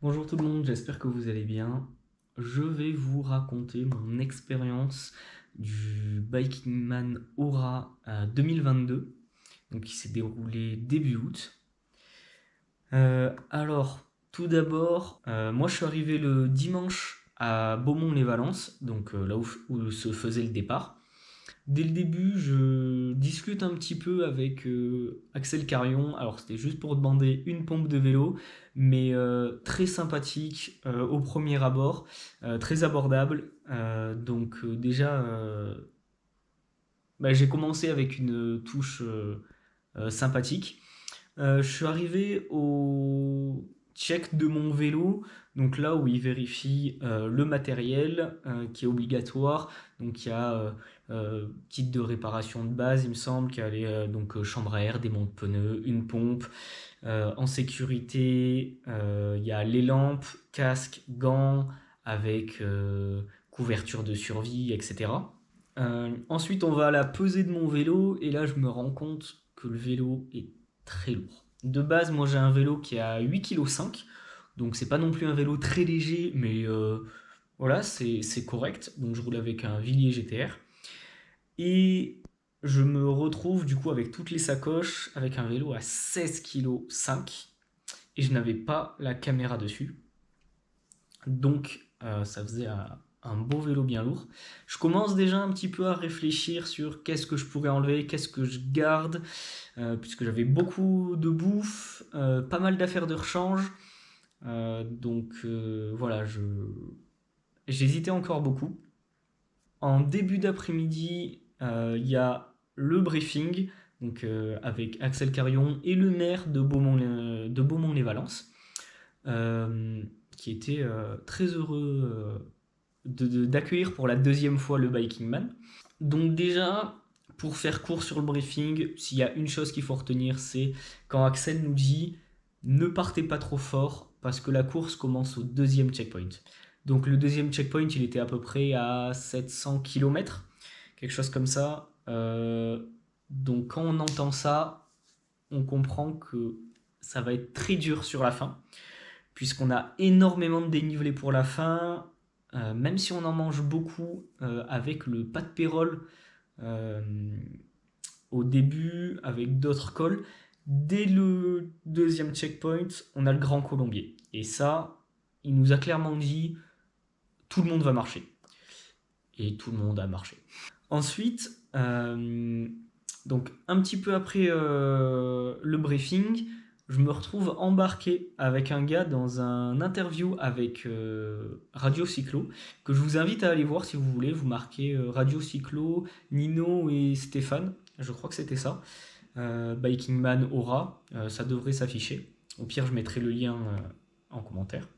Bonjour tout le monde, j'espère que vous allez bien. Je vais vous raconter mon expérience du Biking Man Aura 2022, donc qui s'est déroulé début août. Alors, tout d'abord, moi je suis arrivé le dimanche à Beaumont-les-Valences, donc là où se faisait le départ. Dès le début, je discute un petit peu avec Axel Carion. Alors, c'était juste pour demander une pompe de vélo, mais très sympathique au premier abord, très abordable. Déjà, j'ai commencé avec une touche sympathique. Je suis arrivé au check de mon vélo, donc là où il vérifie le matériel qui est obligatoire. Donc il y a kit de réparation de base, il me semble, qu'il y a chambre à air, des monte-pneus, une pompe. En sécurité, il y a les lampes, casque, gants avec couverture de survie, etc. Ensuite, on va à la pesée de mon vélo et là, je me rends compte que le vélo est très lourd. De base, moi, j'ai un vélo qui est à 8,5 kg, donc c'est pas non plus un vélo très léger, mais voilà, c'est correct. Donc, je roule avec un Villiers GTR et je me retrouve du coup avec toutes les sacoches, avec un vélo à 16,5 kg et je n'avais pas la caméra dessus. Donc, ça faisait un beau vélo bien lourd. Je commence déjà un petit peu à réfléchir sur qu'est-ce que je pourrais enlever, qu'est-ce que je garde, puisque j'avais beaucoup de bouffe, pas mal d'affaires de rechange. Voilà, j'hésitais encore beaucoup. En début d'après-midi, il y a le briefing, avec Axel Carion et le maire de Beaumont-les-Valences, euh, qui était très heureux d'accueillir pour la deuxième fois le Biking Man. Donc déjà, pour faire court sur le briefing, s'il y a une chose qu'il faut retenir, c'est quand Axel nous dit ne partez pas trop fort parce que la course commence au deuxième checkpoint. Donc le deuxième checkpoint, il était à peu près à 700 km, quelque chose comme ça. Donc quand on entend ça, on comprend que ça va être très dur sur la fin, puisqu'on a énormément de dénivelé pour la fin, même si on en mange beaucoup avec le pas de pérole euh, au début, avec d'autres cols. Dès le deuxième checkpoint, on a le Grand Colombier. Et ça, il nous a clairement dit, tout le monde va marcher. Et tout le monde a marché. Ensuite, donc un petit peu après le briefing, je me retrouve embarqué avec un gars dans un interview avec Radio Cyclo, que je vous invite à aller voir si vous voulez. Vous marquez Radio Cyclo, Nino et Stéphane, je crois que c'était ça. Biking Man Aura, ça devrait s'afficher. Au pire, je mettrai le lien en commentaire.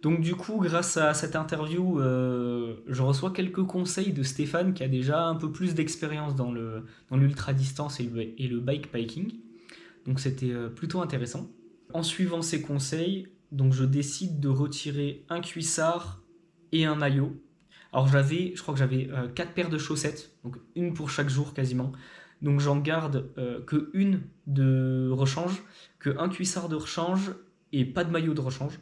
Donc du coup, grâce à cette interview, je reçois quelques conseils de Stéphane qui a déjà un peu plus d'expérience dans l'ultra distance et le bike biking. Donc c'était plutôt intéressant. En suivant ces conseils, donc je décide de retirer un cuissard et un maillot. Alors je crois que j'avais 4 paires de chaussettes, donc une pour chaque jour quasiment. Donc j'en garde que une de rechange, que un cuissard de rechange et pas de maillot de rechange.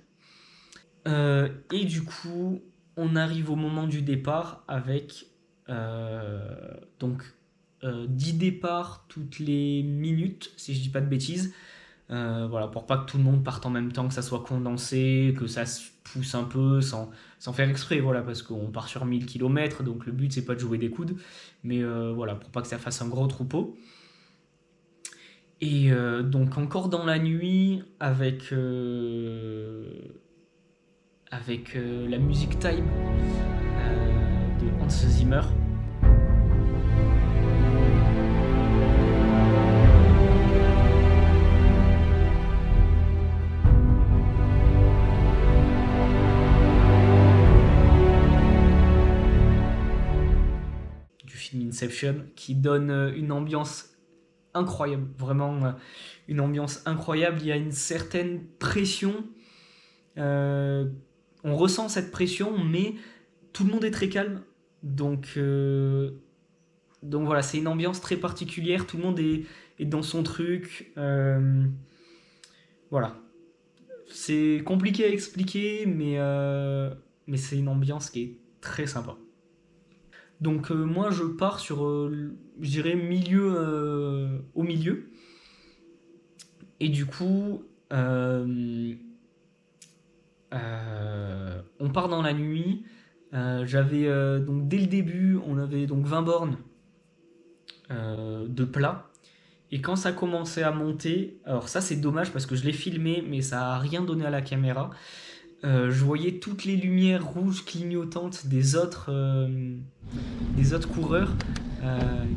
Et du coup, on arrive au moment du départ avec euh, donc 10 départs toutes les minutes, si je dis pas de bêtises. Voilà, pour pas que tout le monde parte en même temps, que ça soit condensé, que ça se pousse un peu sans faire exprès, voilà, parce qu'on part sur 1000 km, donc le but c'est pas de jouer des coudes, mais voilà, pour pas que ça fasse un gros troupeau. Et donc encore dans la nuit, avec la musique Time de Hans Zimmer. Du film Inception, qui donne une ambiance incroyable, vraiment une ambiance incroyable. Il y a une certaine pression, euh, on ressent cette pression, mais tout le monde est très calme. Donc voilà, c'est une ambiance très particulière, tout le monde est dans son truc. Voilà, C'est compliqué à expliquer, mais c'est une ambiance qui est très sympa. Donc moi je pars sur, je dirais, au milieu. Et du coup, on part dans la nuit. Donc dès le début, on avait donc 20 bornes de plat. Et quand ça commençait à monter, alors ça c'est dommage parce que je l'ai filmé, mais ça a rien donné à la caméra. Je voyais toutes les lumières rouges clignotantes des autres coureurs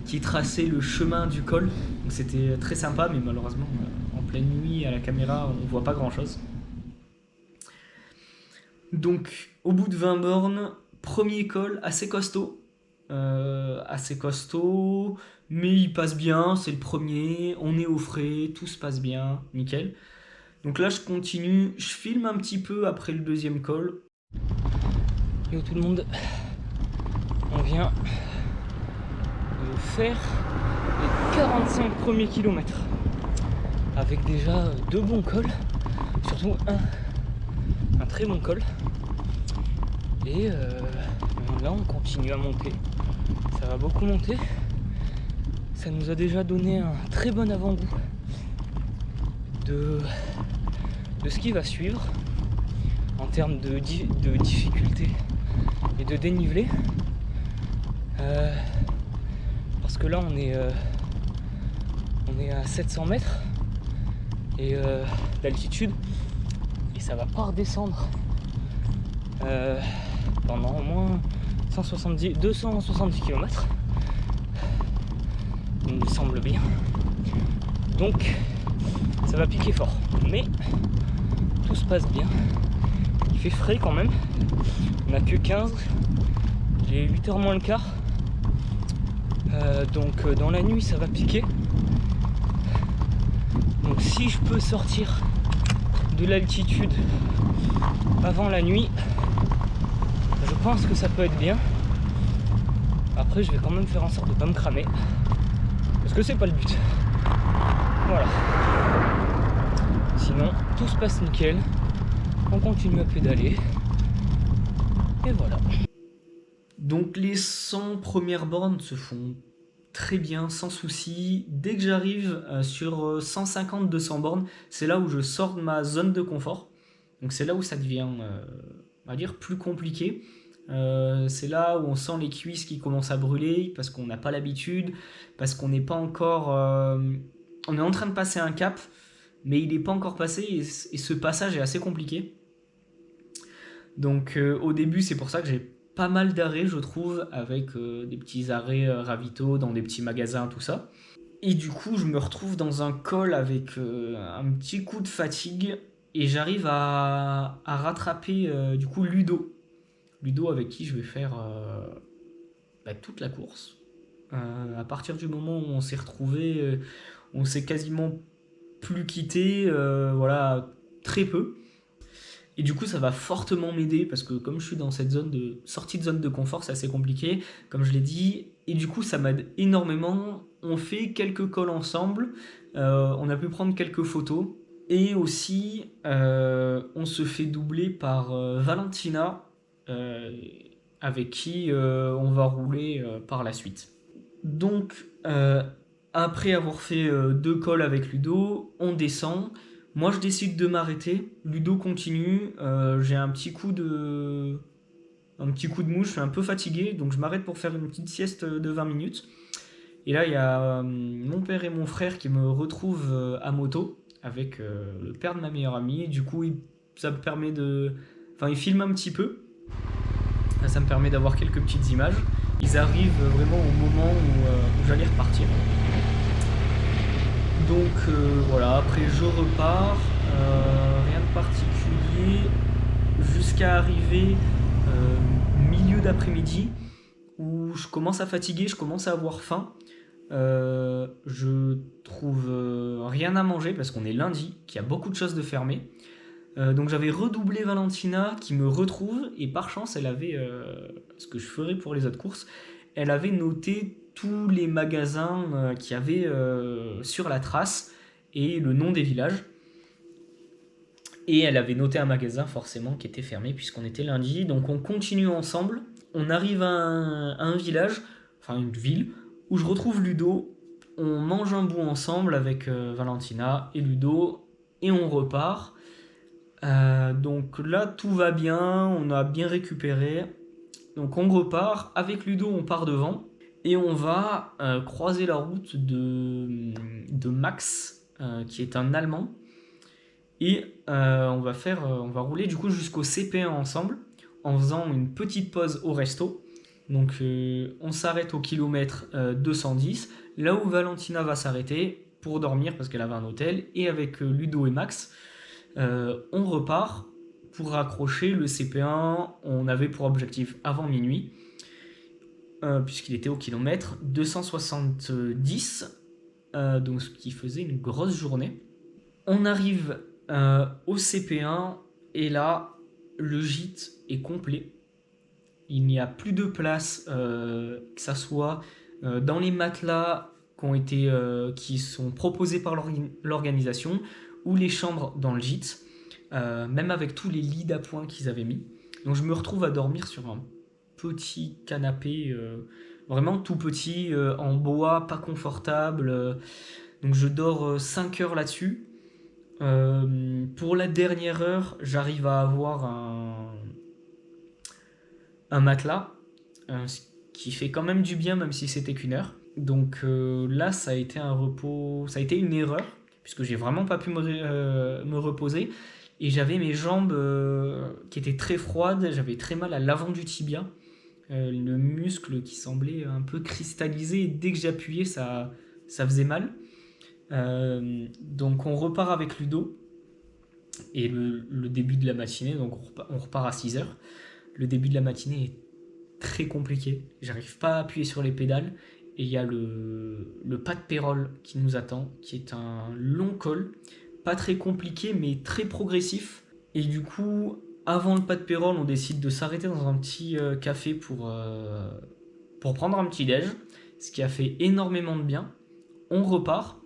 qui traçaient le chemin du col. Donc c'était très sympa, mais malheureusement, en pleine nuit à la caméra, on voit pas grand chose. Donc, au bout de 20 bornes, premier col assez costaud, mais il passe bien, c'est le premier, on est au frais, tout se passe bien, nickel. Donc là, je continue, je filme un petit peu après le deuxième col. Yo tout le monde, on vient de faire les 45 premiers kilomètres avec déjà 2 bons cols, surtout un très bon col. Et là on continue à monter, ça va beaucoup monter. Ça nous a déjà donné un très bon avant-goût de ce qui va suivre en termes de difficulté et de dénivelé. Parce que là on est à 700 mètres et d'altitude, et ça va pas redescendre pendant au moins 270 km, il me semble bien. Donc ça va piquer fort, mais tout se passe bien. Il fait frais quand même, on n'a que 15, il est 8h moins le quart. Donc dans la nuit ça va piquer. Donc si je peux sortir de l'altitude avant la nuit, je pense que ça peut être bien. Après je vais quand même faire en sorte de pas me cramer, parce que c'est pas le but. Voilà. Sinon tout se passe nickel, on continue à pédaler. Et voilà. Donc les 100 premières bornes se font très bien, sans souci. Dès que j'arrive sur 150-200 bornes, c'est là où je sors de ma zone de confort. Donc c'est là où ça devient, on va dire, plus compliqué. C'est là où on sent les cuisses qui commencent à brûler parce qu'on n'a pas l'habitude, parce qu'on n'est pas encore... on est en train de passer un cap, mais il n'est pas encore passé et ce passage est assez compliqué. Donc au début, c'est pour ça que j'ai pas mal d'arrêts, je trouve, avec des petits arrêts ravito dans des petits magasins, tout ça. Et du coup, je me retrouve dans un col avec un petit coup de fatigue et j'arrive à rattraper du coup Ludo. Ludo avec qui je vais faire toute la course. À partir du moment où on s'est retrouvé, on s'est quasiment plus quitté, voilà, très peu. Et du coup, ça va fortement m'aider parce que comme je suis dans cette sortie de zone de confort, c'est assez compliqué, comme je l'ai dit. Et du coup, ça m'aide énormément. On fait quelques calls ensemble. On a pu prendre quelques photos. Et aussi, on se fait doubler par Valentina, avec qui on va rouler par la suite. Donc, après avoir fait 2 calls avec Ludo, on descend. Moi, je décide de m'arrêter. Ludo continue. J'ai un petit coup de mou. Je suis un peu fatigué, donc je m'arrête pour faire une petite sieste de 20 minutes. Et là, il y a mon père et mon frère qui me retrouvent à moto avec le père de ma meilleure amie. Et du coup, ça me permet Enfin, ils filment un petit peu. Ça me permet d'avoir quelques petites images. Ils arrivent vraiment au moment où j'allais repartir. Donc voilà, après je repars, rien de particulier, jusqu'à arriver milieu d'après-midi où je commence à fatiguer, je commence à avoir faim. Je trouve rien à manger parce qu'on est lundi, qu'il y a beaucoup de choses de fermées. Donc j'avais redoublé Valentina qui me retrouve et par chance elle avait, ce que je ferais pour les autres courses, elle avait noté tous les magasins qu'il y avait sur la trace et le nom des villages. Et elle avait noté un magasin forcément qui était fermé puisqu'on était lundi. Donc on continue ensemble. On arrive à un village, enfin une ville, où je retrouve Ludo. On mange un bout ensemble avec Valentina et Ludo et on repart. Donc là tout va bien, on a bien récupéré. Donc on repart. Avec Ludo on part devant. Et on va croiser la route de Max, qui est un Allemand. Et on va rouler du coup jusqu'au CP1 ensemble, en faisant une petite pause au resto. Donc on s'arrête au kilomètre 210, là où Valentina va s'arrêter pour dormir parce qu'elle avait un hôtel. Et avec Ludo et Max, on repart pour raccrocher le CP1. On avait pour objectif avant minuit. Puisqu'il était au kilomètre 270, donc ce qui faisait une grosse journée. On arrive au CP1 et là, le gîte est complet. Il n'y a plus de place, que ça soit dans les matelas qui sont proposés par l'organisation ou les chambres dans le gîte, même avec tous les lits d'appoint qu'ils avaient mis. Donc je me retrouve à dormir sur un petit canapé, vraiment tout petit, en bois, pas confortable. Donc je dors 5 heures là-dessus. Pour la dernière heure, j'arrive à avoir un matelas, ce qui fait quand même du bien, même si c'était qu'une heure. Donc là, ça a été un repos, ça a été une erreur, puisque j'ai vraiment pas pu me reposer. Et j'avais mes jambes qui étaient très froides, j'avais très mal à l'avant du tibia. Le muscle qui semblait un peu cristallisé, et dès que j'appuyais, ça faisait mal. Donc on repart avec Ludo, et le début de la matinée, donc on repart à 6h. Le début de la matinée est très compliqué, j'arrive pas à appuyer sur les pédales, et il y a le pas de Pérol qui nous attend, qui est un long col, pas très compliqué mais très progressif. Et du coup, avant le pas de Pérol, on décide de s'arrêter dans un petit café pour prendre un petit déj, ce qui a fait énormément de bien. On repart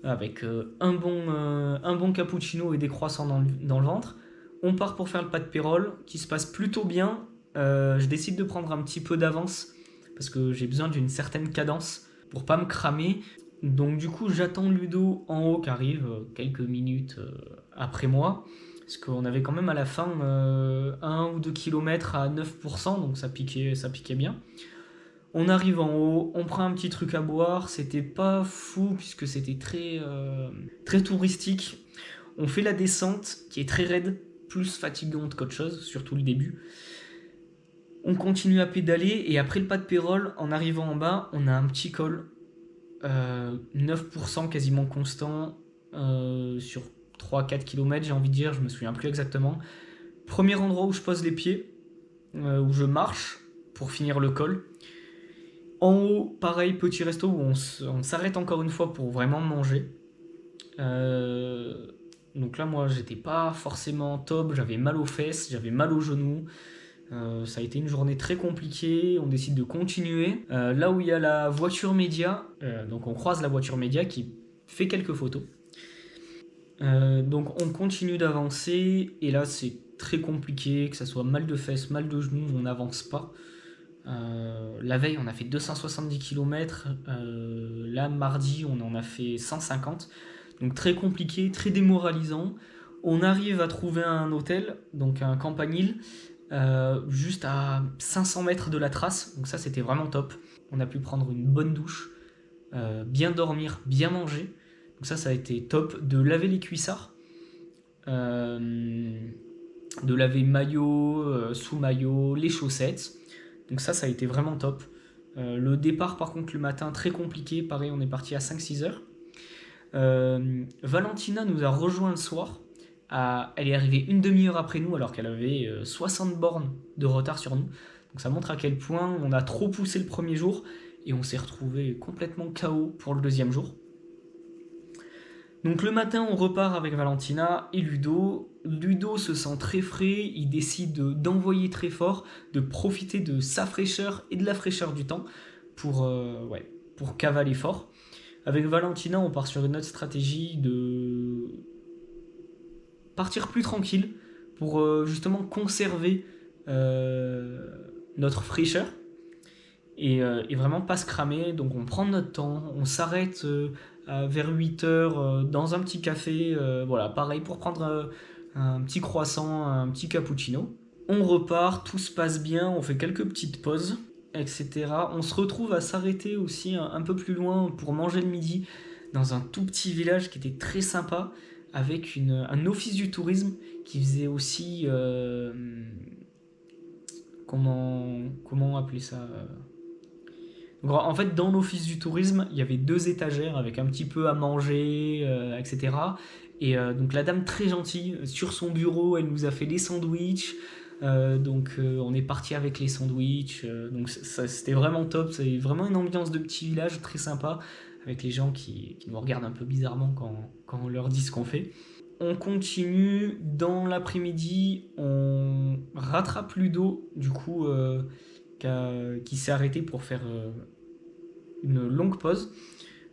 avec un bon cappuccino et des croissants dans le ventre. On part pour faire le pas de Pérol, qui se passe plutôt bien. Je décide de prendre un petit peu d'avance parce que j'ai besoin d'une certaine cadence pour pas me cramer. Donc du coup, j'attends Ludo en haut qui arrive quelques minutes après moi. Parce qu'on avait quand même à la fin 1 ou 2 kilomètres à 9%, donc ça piquait bien. On arrive en haut, on prend un petit truc à boire, c'était pas fou puisque c'était très touristique. On fait la descente qui est très raide, plus fatigante qu'autre chose, surtout le début. On continue à pédaler et après le pas de Pérol, en arrivant en bas, on a un petit col, 9% quasiment constant sur 3-4 km, j'ai envie de dire, je me souviens plus exactement. Premier endroit où je pose les pieds, où je marche pour finir le col. En haut, pareil, petit resto où on s'arrête encore une fois pour vraiment manger. Donc là, moi, j'étais pas forcément top, j'avais mal aux fesses, j'avais mal aux genoux. Ça a été une journée très compliquée, on décide de continuer. Là où il y a la voiture média, donc on croise la voiture média qui fait quelques photos. Donc on continue d'avancer et là c'est très compliqué, que ça soit mal de fesses, mal de genoux, on n'avance pas. La veille on a fait 270 km, là mardi on en a fait 150, donc très compliqué, très démoralisant. On arrive à trouver un hôtel, donc un campanile, juste à 500 mètres de la trace, donc ça c'était vraiment top. On a pu prendre une bonne douche, bien dormir, bien manger. Donc ça a été top. De laver les cuissards, de laver maillot, sous-maillot, les chaussettes. Donc ça a été vraiment top. Le départ par contre le matin très compliqué, pareil on est parti à 5-6 heures. Valentina nous a rejoint le soir. Elle est arrivée une demi-heure après nous alors qu'elle avait 60 bornes de retard sur nous. Donc ça montre à quel point on a trop poussé le premier jour et on s'est retrouvé complètement KO pour le deuxième jour. Donc le matin, on repart avec Valentina et Ludo. Ludo se sent très frais, il décide d'envoyer très fort, de profiter de sa fraîcheur et de la fraîcheur du temps pour cavaler fort. Avec Valentina, on part sur une autre stratégie partir plus tranquille, pour justement conserver notre fraîcheur et vraiment pas se cramer. Donc on prend notre temps, on s'arrête vers 8h dans un petit café, voilà, pareil pour prendre un petit croissant, un petit cappuccino. On repart, tout se passe bien, on fait quelques petites pauses, etc. On se retrouve à s'arrêter aussi un peu plus loin pour manger le midi dans un tout petit village qui était très sympa, avec un office du tourisme qui faisait aussi... comment appeler ça Donc, en fait, dans l'office du tourisme, il y avait 2 étagères avec un petit peu à manger, etc. Et donc la dame très gentille, sur son bureau, elle nous a fait des sandwichs. On est parti avec les sandwichs. Donc c'était vraiment top. C'est vraiment une ambiance de petit village très sympa, avec les gens qui nous regardent un peu bizarrement quand on leur dit ce qu'on fait. On continue dans l'après-midi, on rattrape Ludo, du coup, qui s'est arrêté pour faire une longue pause.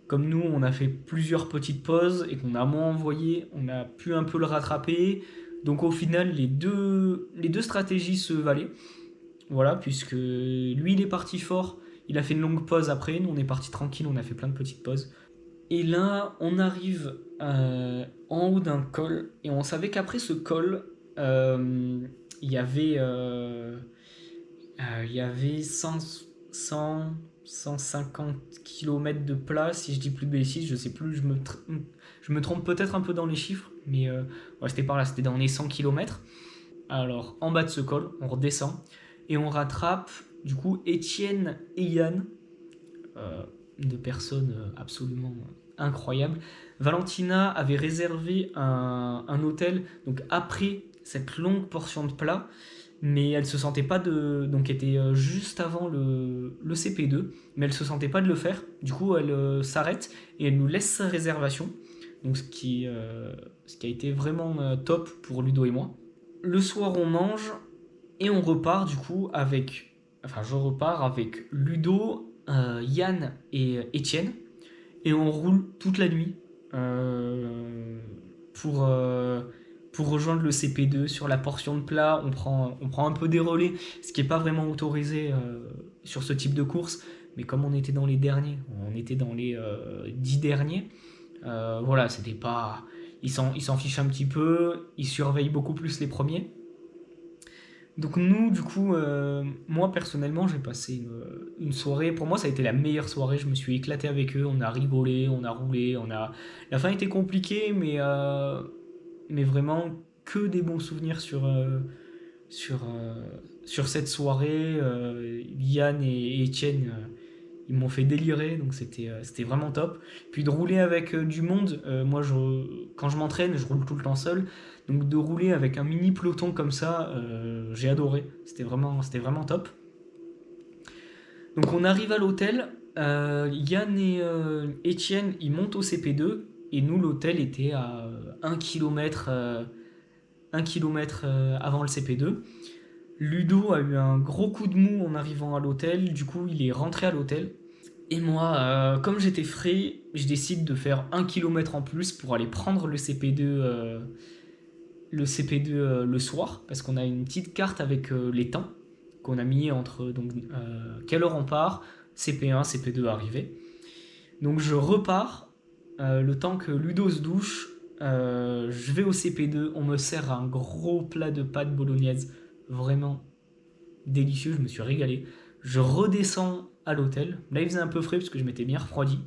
Comme nous, on a fait plusieurs petites pauses et qu'on a moins envoyé, on a pu un peu le rattraper. Donc au final, les deux stratégies se valaient. Voilà, puisque lui, il est parti fort, il a fait une longue pause après, nous, on est parti tranquille, on a fait plein de petites pauses. Et là, on arrive en haut d'un col, et on savait qu'après ce col, il y avait 150 km de plat, si je dis plus de bêtises, je sais plus, je me trompe peut-être un peu dans les chiffres, mais ouais, c'était par là, c'était dans les 100 km. Alors, en bas de ce col, on redescend, et on rattrape, du coup, Étienne et Yann, de personnes absolument incroyables. Valentina avait réservé un hôtel donc après cette longue portion de plat, mais elle se sentait pas donc était juste avant le CP2, mais elle se sentait pas de le faire. Du coup, elle s'arrête et elle nous laisse sa réservation. Donc ce qui a été vraiment top pour Ludo et moi. Le soir, on mange et on repart du coup je repars avec Ludo, Yann et Étienne, et on roule toute la nuit pour rejoindre le CP2 sur la portion de plat. On prend un peu des relais, ce qui n'est pas vraiment autorisé sur ce type de course, mais comme on était dans les derniers, on était dans les 10 derniers, voilà, c'était pas... Ils s'en fichent un petit peu, ils surveillent beaucoup plus les premiers. Donc nous, du coup, moi personnellement, j'ai passé une soirée. Pour moi, ça a été la meilleure soirée. Je me suis éclaté avec eux. On a rigolé, on a roulé, La fin était compliquée, mais vraiment que des bons souvenirs sur cette soirée. Yann et Etienne, ils m'ont fait délirer, donc c'était vraiment top. Puis de rouler avec du monde. Moi, quand je m'entraîne, je roule tout le temps seul. Donc de rouler avec un mini peloton comme ça, j'ai adoré. C'était vraiment top. Donc on arrive à l'hôtel. Yann et Étienne, ils montent au CP2. Et nous, l'hôtel était à 1 km avant le CP2. Ludo a eu un gros coup de mou en arrivant à l'hôtel. Du coup, il est rentré à l'hôtel. Et moi, comme j'étais frais, je décide de faire 1 km en plus pour aller prendre le CP2 le soir, parce qu'on a une petite carte avec les temps qu'on a mis entre quelle heure on part, CP1, CP2 arrivé. Donc je repars, le temps que Ludo se douche, je vais au CP2, on me sert un gros plat de pâtes bolognaises, vraiment délicieux, je me suis régalé. Je redescends à l'hôtel, là il faisait un peu frais parce que je m'étais bien refroidi.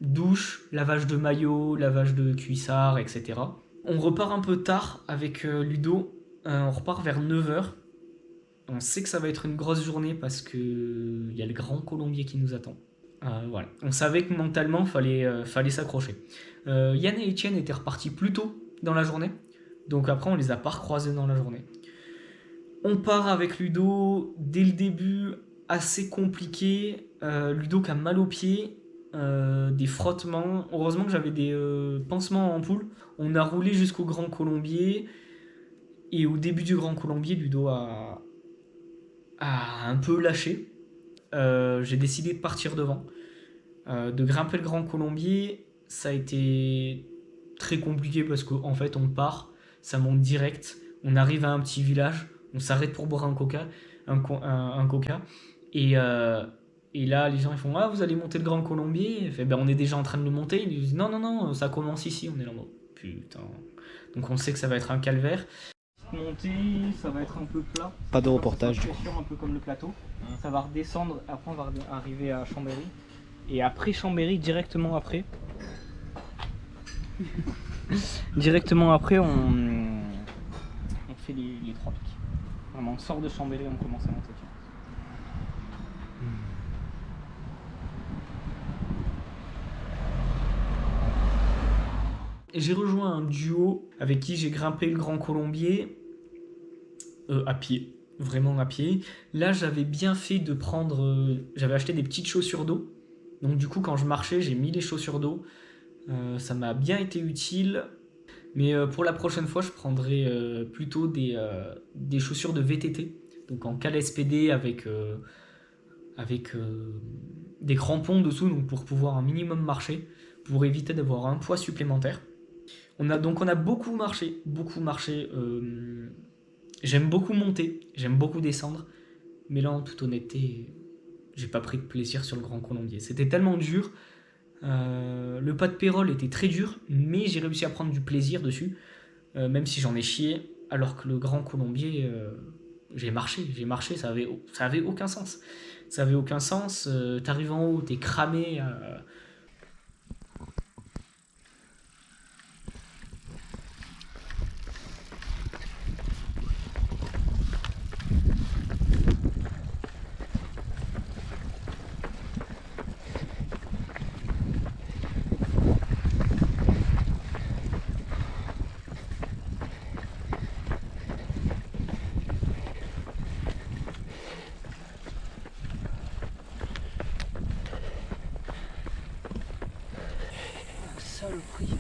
Douche, lavage de maillot, lavage de cuissard, etc. On repart un peu tard avec Ludo, on repart vers 9h. On sait que ça va être une grosse journée parce qu'il y a le Grand Colombier qui nous attend. Voilà. On savait que mentalement, fallait s'accrocher. Yann et Etienne étaient repartis plus tôt dans la journée, donc après on les a pas recroisés dans la journée. On part avec Ludo, dès le début, assez compliqué. Ludo qui a mal aux pieds, des frottements. Heureusement que j'avais des pansements en ampoule. On a roulé jusqu'au Grand Colombier. Et au début du Grand Colombier, Ludo a un peu lâché. J'ai décidé de partir devant. De grimper le Grand Colombier, ça a été très compliqué parce qu'en fait on part, ça monte direct, on arrive à un petit village, on s'arrête pour boire un coca et là les gens ils font ah vous allez monter le Grand Colombier, fait, ben, on est déjà en train de le monter, ils disent non non non ça commence ici, on est là en mode putain, donc on sait que ça va être un calvaire. Monter, ça va être un peu plat. Pas de reportage. Un peu comme le plateau. Ça va redescendre, après on va arriver à Chambéry. Et après Chambéry, directement après, on fait les 3 pics. Vraiment, on sort de Chambéry, on commence à monter. J'ai rejoint un duo avec qui j'ai grimpé le Grand Colombier à pied, vraiment à pied. Là, j'avais bien fait de prendre... j'avais acheté des petites chaussures d'eau. Donc du coup, quand je marchais, j'ai mis les chaussures d'eau. Ça m'a bien été utile. Mais pour la prochaine fois, je prendrai plutôt des chaussures de VTT. Donc en cale SPD avec des crampons dessous, donc pour pouvoir un minimum marcher, pour éviter d'avoir un poids supplémentaire. On a beaucoup marché. J'aime beaucoup monter, j'aime beaucoup descendre, mais là en toute honnêteté, j'ai pas pris de plaisir sur le Grand Colombier. C'était tellement dur, le pas de Pérol était très dur, mais j'ai réussi à prendre du plaisir dessus, même si j'en ai chié, alors que le Grand Colombier, j'ai marché, ça avait aucun sens. Ça avait aucun sens, t'arrives en haut, t'es cramé. Le prix.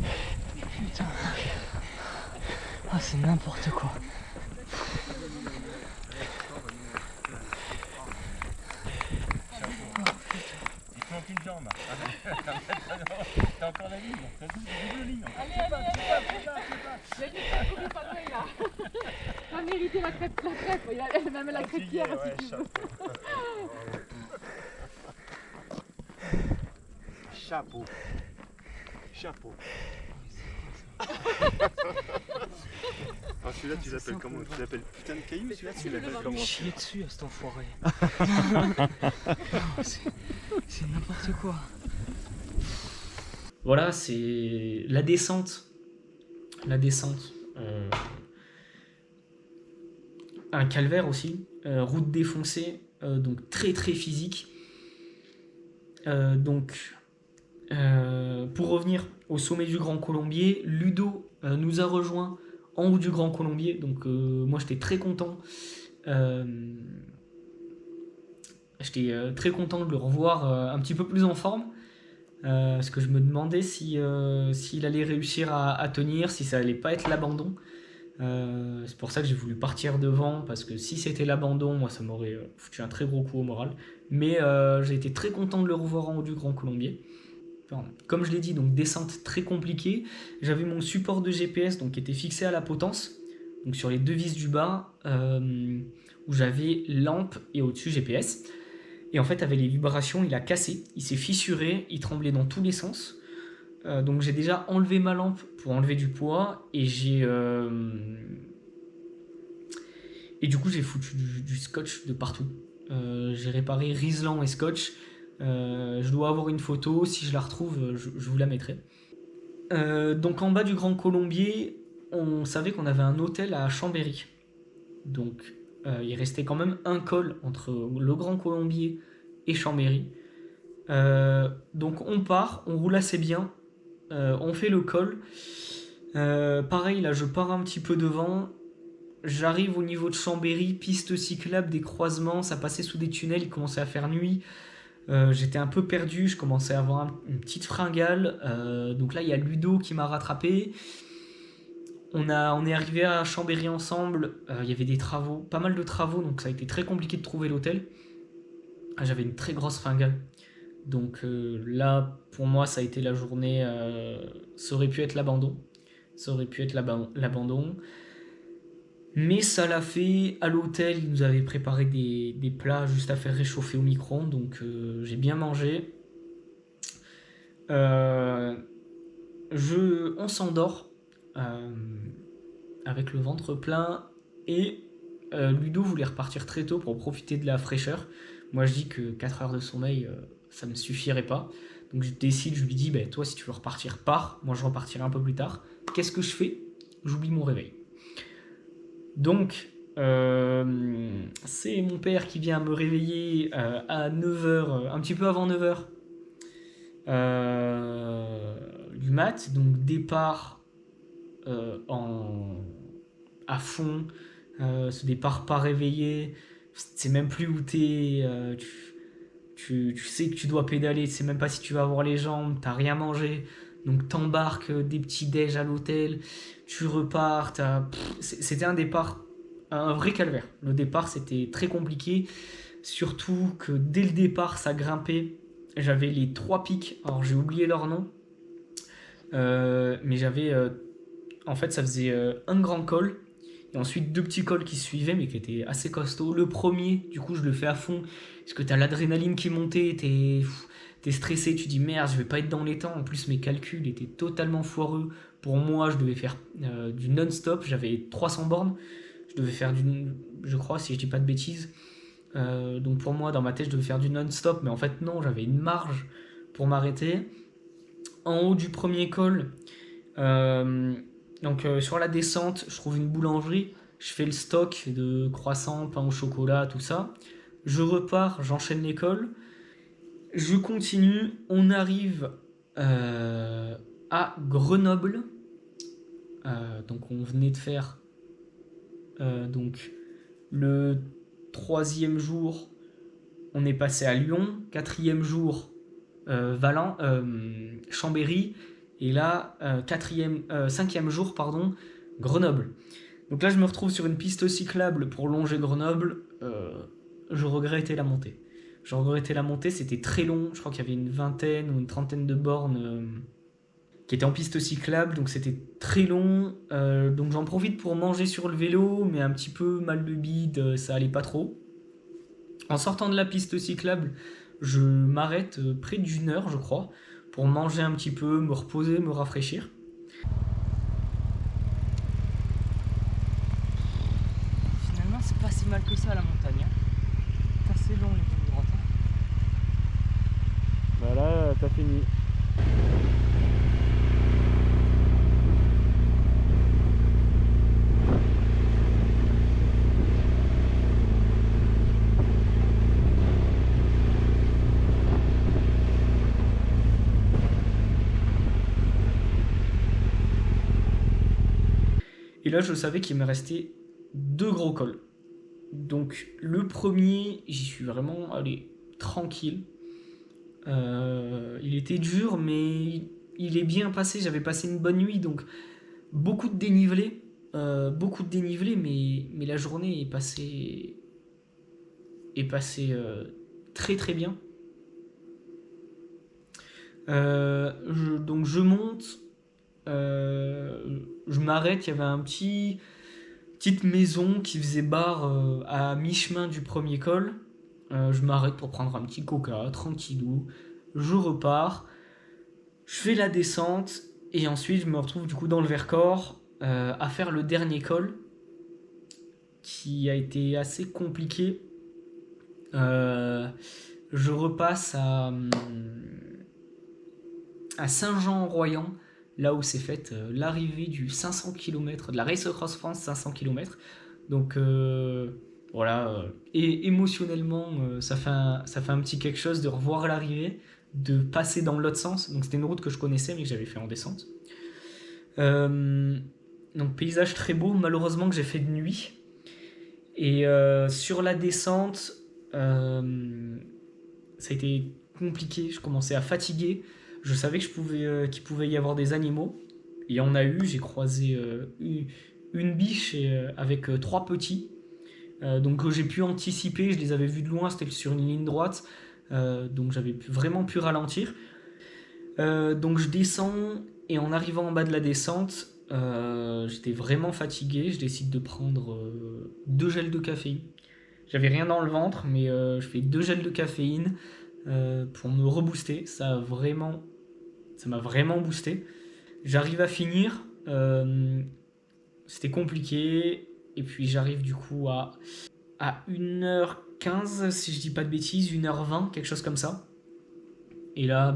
Putain. Ah, c'est n'importe quoi. Il te manque une jambe. T'as encore la ligne. T'as double ligne. Allez, j'ai dit ça courir pas loin là. T'as mérité la crêpe. Il a même la crêpière si tu veux. Chapeau. Ah, celui-là, tu l'appelles comment? Tu l'appelles putain de caillou? Celui-là, tu l'appelles comment? Chier dessus à cet enfoiré. C'est n'importe quoi. Voilà, c'est la descente. Un calvaire aussi. Route défoncée, donc très très physique. Pour revenir au sommet du Grand Colombier, Ludo nous a rejoint en haut du Grand Colombier, donc moi j'étais très content. J'étais très content de le revoir un petit peu plus en forme, parce que je me demandais s'il allait réussir à tenir, si ça allait pas être l'abandon. C'est pour ça que j'ai voulu partir devant, parce que si c'était l'abandon, moi ça m'aurait foutu un très gros coup au moral. Mais j'ai été très content de le revoir en haut du Grand Colombier. Comme je l'ai dit, donc descente très compliquée. J'avais mon support de GPS donc, qui était fixé à la potence, donc sur les 2 vis du bas, où j'avais lampe et au-dessus GPS. Et en fait, avec les vibrations, il a cassé, il s'est fissuré, il tremblait dans tous les sens. Donc j'ai déjà enlevé ma lampe pour enlever du poids, et du coup j'ai foutu du scotch de partout. J'ai réparé Riesland et scotch. Je dois avoir une photo, si je la retrouve, je vous la mettrai. Donc en bas du Grand Colombier, on savait qu'on avait un hôtel à Chambéry. Donc il restait quand même un col entre le Grand Colombier et Chambéry. Donc on part, on roule assez bien, on fait le col. Pareil, là je pars un petit peu devant. J'arrive au niveau de Chambéry, piste cyclable, des croisements, ça passait sous des tunnels, il commençait à faire nuit. J'étais un peu perdu, je commençais à avoir une petite fringale. Donc là, il y a Ludo qui m'a rattrapé. On est arrivé à Chambéry ensemble. Il y avait des travaux, pas mal de travaux, donc ça a été très compliqué de trouver l'hôtel. J'avais une très grosse fringale. Donc là, pour moi, ça a été la journée. Ça aurait pu être l'abandon. Ça aurait pu être l'abandon. Mais ça l'a fait à l'hôtel. Ils nous avaient préparé des plats juste à faire réchauffer au micro-ondes. Donc j'ai bien mangé. On s'endort avec le ventre plein. Et Ludo voulait repartir très tôt pour profiter de la fraîcheur. Moi, je dis que 4 heures de sommeil, ça me suffirait pas. Donc je décide, je lui dis, toi, si tu veux repartir, pars. Moi, je repartirai un peu plus tard. Qu'est-ce que je fais? J'oublie mon réveil. Donc, c'est mon père qui vient me réveiller à 9h, un petit peu avant 9h du mat. Donc, départ à fond, ce départ pas réveillé. C'est même plus où t'es. Tu sais que tu dois pédaler, tu sais même pas si tu vas avoir les jambes, t'as rien mangé. Donc t'embarques des petits déj à l'hôtel, tu repars. C'était un départ, un vrai calvaire. Le départ, c'était très compliqué. Surtout que dès le départ, ça grimpait. J'avais les 3 pics, alors j'ai oublié leur nom. Mais j'avais. En fait, ça faisait un grand col. Et ensuite 2 petits cols qui suivaient, mais qui étaient assez costauds. Le premier, du coup, je le fais à fond. Parce que t'as l'adrénaline qui montait, t'es stressé, tu dis merde, je vais pas être dans les temps. En plus, mes calculs étaient totalement foireux. Pour moi, je devais faire du non-stop. J'avais 300 bornes. Je devais faire je crois, si je dis pas de bêtises. Donc pour moi, dans ma tête, je devais faire du non-stop. Mais en fait, non, j'avais une marge pour m'arrêter. En haut du premier col, donc sur la descente, je trouve une boulangerie. Je fais le stock de croissants, pain au chocolat, tout ça. Je repars, j'enchaîne l'école. Je continue. On arrive à Grenoble. Donc on venait de faire donc le 3e jour, on est passé à Lyon. 4e jour, Chambéry. Et là, 5e jour, Grenoble. Donc là, je me retrouve sur une piste cyclable pour longer Grenoble. Je regrettais la montée. C'était très long. Je crois qu'il y avait une 20aine ou une 30aine de bornes qui étaient en piste cyclable. Donc c'était très long. Donc j'en profite pour manger sur le vélo, mais un petit peu mal de bide, ça allait pas trop. En sortant de la piste cyclable, je m'arrête près d'1 heure, je crois, pour manger un petit peu, me reposer, me rafraîchir. Finalement, c'est pas si mal que ça la montagne. C'est assez long les lignes droites. Bah là, t'as fini. Et là, je savais qu'il me restait 2 gros cols. Donc, le premier, j'y suis vraiment allé tranquille. Il était dur, mais il est bien passé. J'avais passé une bonne nuit, donc beaucoup de dénivelé. Mais la journée est passée très très bien. Donc je monte. Je m'arrête, il y avait petite maison qui faisait bar à mi-chemin du premier col. Je m'arrête pour prendre un petit coca, tranquillou. Je repars, je fais la descente et ensuite je me retrouve du coup dans le Vercors à faire le dernier col qui a été assez compliqué. Je repasse à Saint-Jean-en-Royan, là où s'est faite l'arrivée du 500 km, de la Race Across France 500 km. Donc voilà, et émotionnellement, ça fait un petit quelque chose de revoir l'arrivée, de passer dans l'autre sens. Donc c'était une route que je connaissais mais que j'avais fait en descente. Donc paysage très beau, malheureusement que j'ai fait de nuit. Et sur la descente, ça a été compliqué, je commençais à fatiguer. Je savais que qu'il pouvait y avoir des animaux. Il y en a eu, j'ai croisé une biche avec 3 petits. Donc j'ai pu anticiper, je les avais vus de loin, c'était sur une ligne droite. donc j'avais vraiment pu ralentir. Donc je descends, et en arrivant en bas de la descente, j'étais vraiment fatigué. Je décide de prendre 2 gels de caféine. J'avais rien dans le ventre, mais je fais 2 gels de caféine pour me rebooster. Ça m'a vraiment boosté. J'arrive à finir. C'était compliqué. Et puis j'arrive du coup à 1h15, si je dis pas de bêtises, 1h20, quelque chose comme ça. Et là,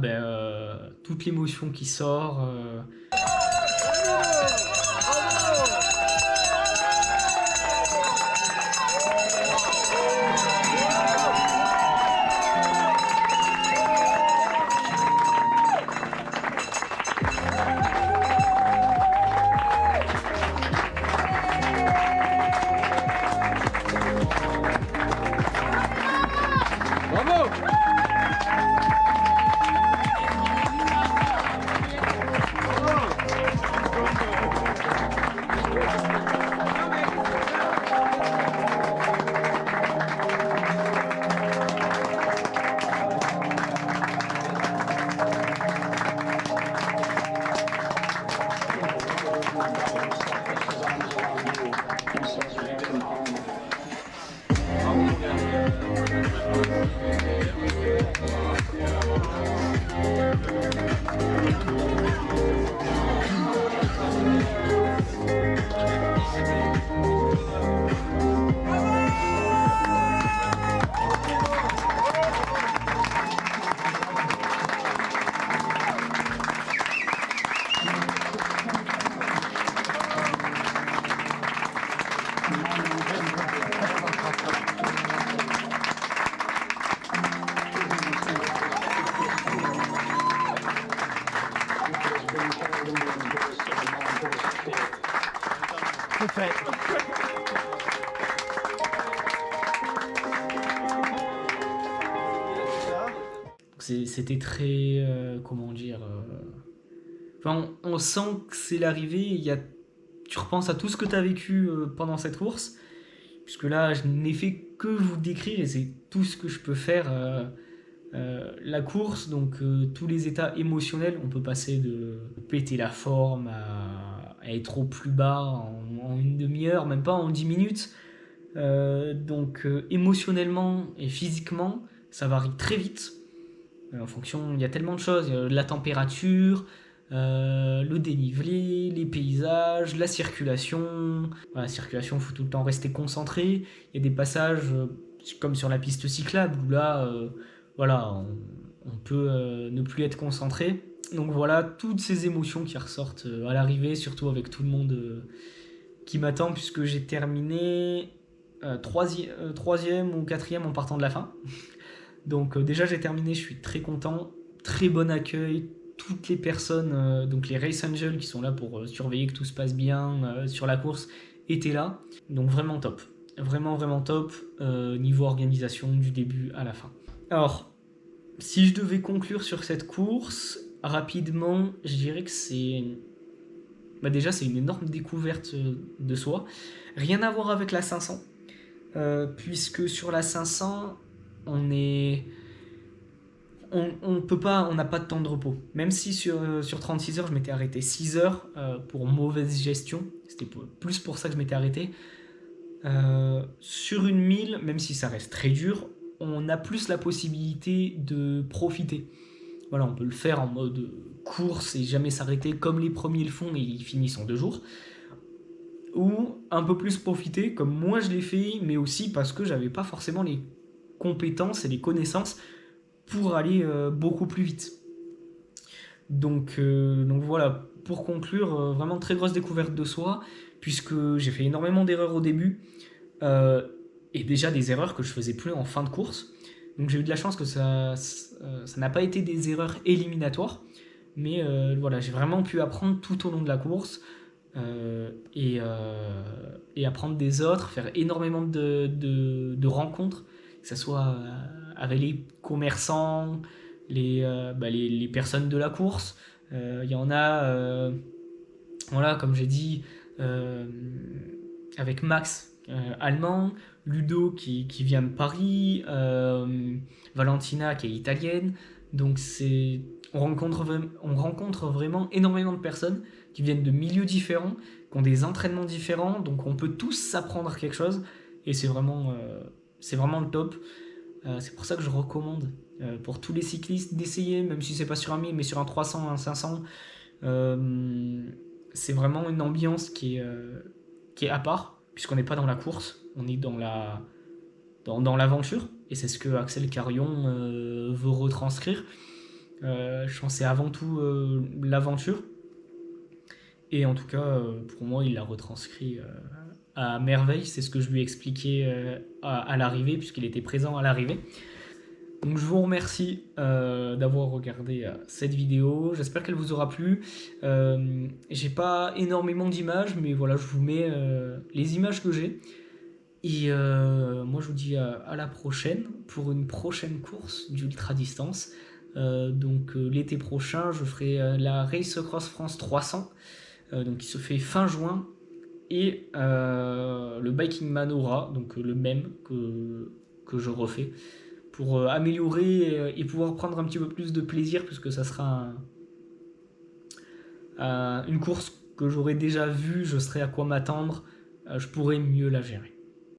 toute l'émotion qui sort. C'est fait. C'était très... comment dire... Enfin, on sent que c'est l'arrivée. Tu repenses à tout ce que tu as vécu pendant cette course. Puisque là, je n'ai fait que vous décrire et c'est tout ce que je peux faire. La course, donc tous les états émotionnels, on peut passer de péter la forme à être au plus bas en une demi-heure, même pas en 10 minutes. Donc émotionnellement et physiquement, ça varie très vite. En fonction, il y a tellement de choses, la température, le dénivelé, les paysages, la circulation. Voilà, la circulation, il faut tout le temps rester concentré. Il y a des passages comme sur la piste cyclable où là, on peut ne plus être concentré. Donc voilà, toutes ces émotions qui ressortent à l'arrivée, surtout avec tout le monde qui m'attend, puisque j'ai terminé 3e ou 4e en partant de la fin. Donc déjà j'ai terminé, je suis très content, très bon accueil, toutes les personnes, donc les Race Angels qui sont là pour surveiller que tout se passe bien sur la course, étaient là. Donc vraiment top, vraiment top niveau organisation du début à la fin. Alors, si je devais conclure sur cette course, rapidement, je dirais que déjà c'est une énorme découverte de soi. Rien à voir avec la 500, puisque sur la 500, on n'a pas de temps de repos. Même si sur 36 heures, je m'étais arrêté 6 heures pour mauvaise gestion. C'était plus pour ça que je m'étais arrêté. Sur une 1000, même si ça reste très dur, on a plus la possibilité de profiter. Voilà, on peut le faire en mode course et jamais s'arrêter comme les premiers le font et ils finissent en 2 jours. Ou un peu plus profiter comme moi je l'ai fait, mais aussi parce que j'avais pas forcément les compétences et les connaissances pour aller beaucoup plus vite. Donc voilà, pour conclure, vraiment très grosse découverte de soi, puisque j'ai fait énormément d'erreurs au début, et déjà des erreurs que je faisais plus en fin de course. Donc j'ai eu de la chance que ça n'a pas été des erreurs éliminatoires, mais voilà, j'ai vraiment pu apprendre tout au long de la course, et apprendre des autres, faire énormément de rencontres, que ce soit avec les commerçants, les personnes de la course. Il y en a, voilà, comme j'ai dit, avec Max, allemand, Ludo qui vient de Paris, Valentina qui est italienne. Donc on rencontre vraiment énormément de personnes qui viennent de milieux différents, qui ont des entraînements différents, donc on peut tous s'apprendre quelque chose, et c'est vraiment le top. C'est pour ça que je recommande pour tous les cyclistes d'essayer, même si c'est pas sur un 1000, mais sur un 300, un 500. C'est vraiment une ambiance qui est à part, puisqu'on n'est pas dans la course, on est dans l'aventure, et c'est ce que Axel Carion veut retranscrire. Je pense que c'est avant tout l'aventure, et en tout cas pour moi il l'a retranscrit à merveille. C'est ce que je lui ai expliqué à l'arrivée, puisqu'il était présent à l'arrivée. Donc je vous remercie d'avoir regardé cette vidéo, j'espère qu'elle vous aura plu. J'ai pas énormément d'images, mais voilà, je vous mets les images que j'ai. Et moi je vous dis à la prochaine pour une prochaine course d'ultra distance. Donc l'été prochain je ferai la Race Across France 300, donc qui se fait fin juin, et le Biking Man Aura, donc le même que je refais, pour améliorer et pouvoir prendre un petit peu plus de plaisir, puisque ça sera une course que j'aurai déjà vue, je saurai à quoi m'attendre, je pourrai mieux la gérer.